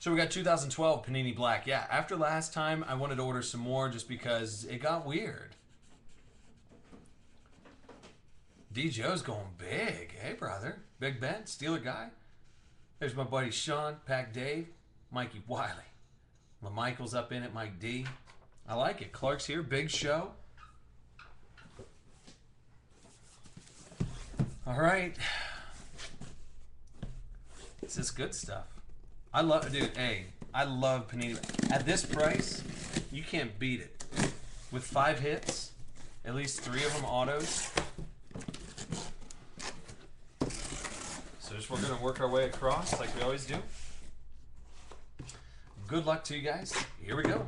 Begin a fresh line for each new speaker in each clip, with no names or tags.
So we got 2012 Panini Black. Yeah, after last time, I wanted to order some more just because it got weird. D. Joe's going big. Hey, brother. Big Ben, Steeler guy. There's my buddy Sean, Pack Dave, Mikey Wiley. LaMichael's up in it, Mike D. I like it. Clark's here. Big show. All right. This is good stuff. I love, dude, hey, I love Panini. At this price, you can't beat it. With 5 hits, at least 3 of them autos. So we're going to work our way across like we always do. Good luck to you guys. Here we go.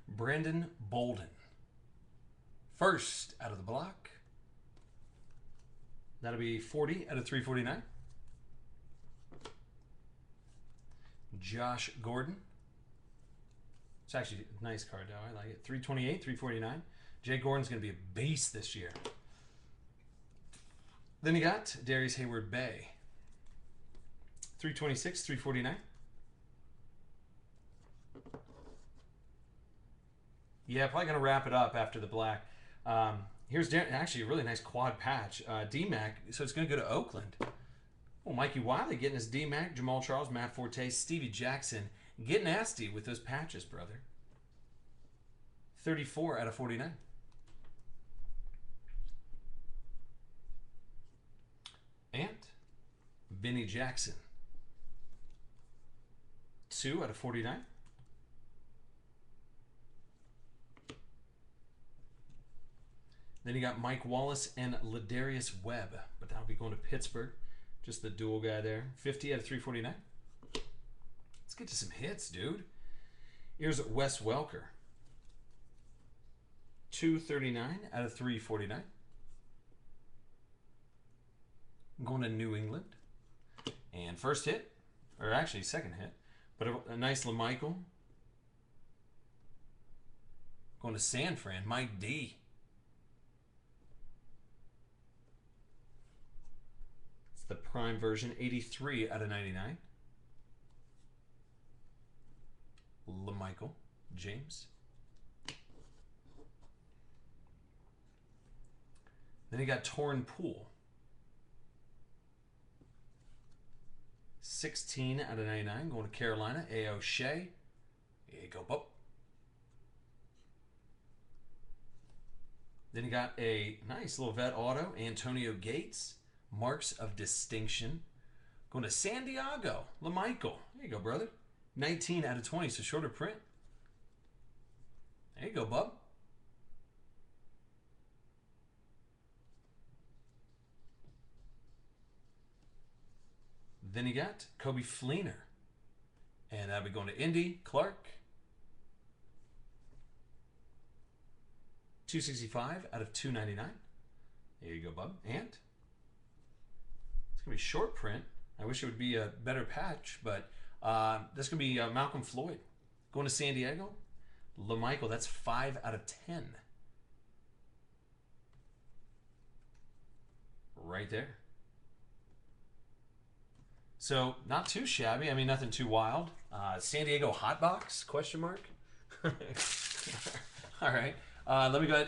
Brandon Bolden. First out of the block. That'll be 40 out of 349. Josh Gordon. It's actually a nice card, though. I like it. 328, 349. Jay Gordon's going to be a beast this year. Then you got Darius Hayward Bay. 326, 349. Yeah, probably going to wrap it up after the black. Here's actually a really nice quad patch. D-Mac, so it's going to go to Oakland. Oh, Mikey Wiley getting his D-Mac. Jamal Charles, Matt Forte, Stevie Jackson. Get nasty with those patches, brother. 34 out of 49. And Vinny Jackson. 2 out of 49. Then you got Mike Wallace and Ladarius Webb, but that'll be going to Pittsburgh. Just the dual guy there. 50 out of 349. Let's get to some hits, dude. Here's Wes Welker. 239 out of 349. I'm going to New England. And first hit, or actually second hit, but a nice LaMichael. Going to San Fran, Mike D. The prime version, 83 out of 99. LaMichael James. Then you got Torn Pool. 16 out of 99. Going to Carolina. A.O. Shea. There you go, Bub. Then you got a nice little vet auto. Antonio Gates. Marks of distinction. Going to San Diego. LaMichael. There you go, brother. 19 out of 20, so shorter print. There you go, bub. Then you got Kobe Fleener. And that'll be going to Indy. Clark. 265 out of 299. There you go, bub. And be short print. I wish it would be a better patch, but this could be Malcolm Floyd going to San Diego. LaMichael, that's 5 out of 10. Right there. So not too shabby. I mean, nothing too wild. San Diego hot box? Question mark. All right. Let me go ahead.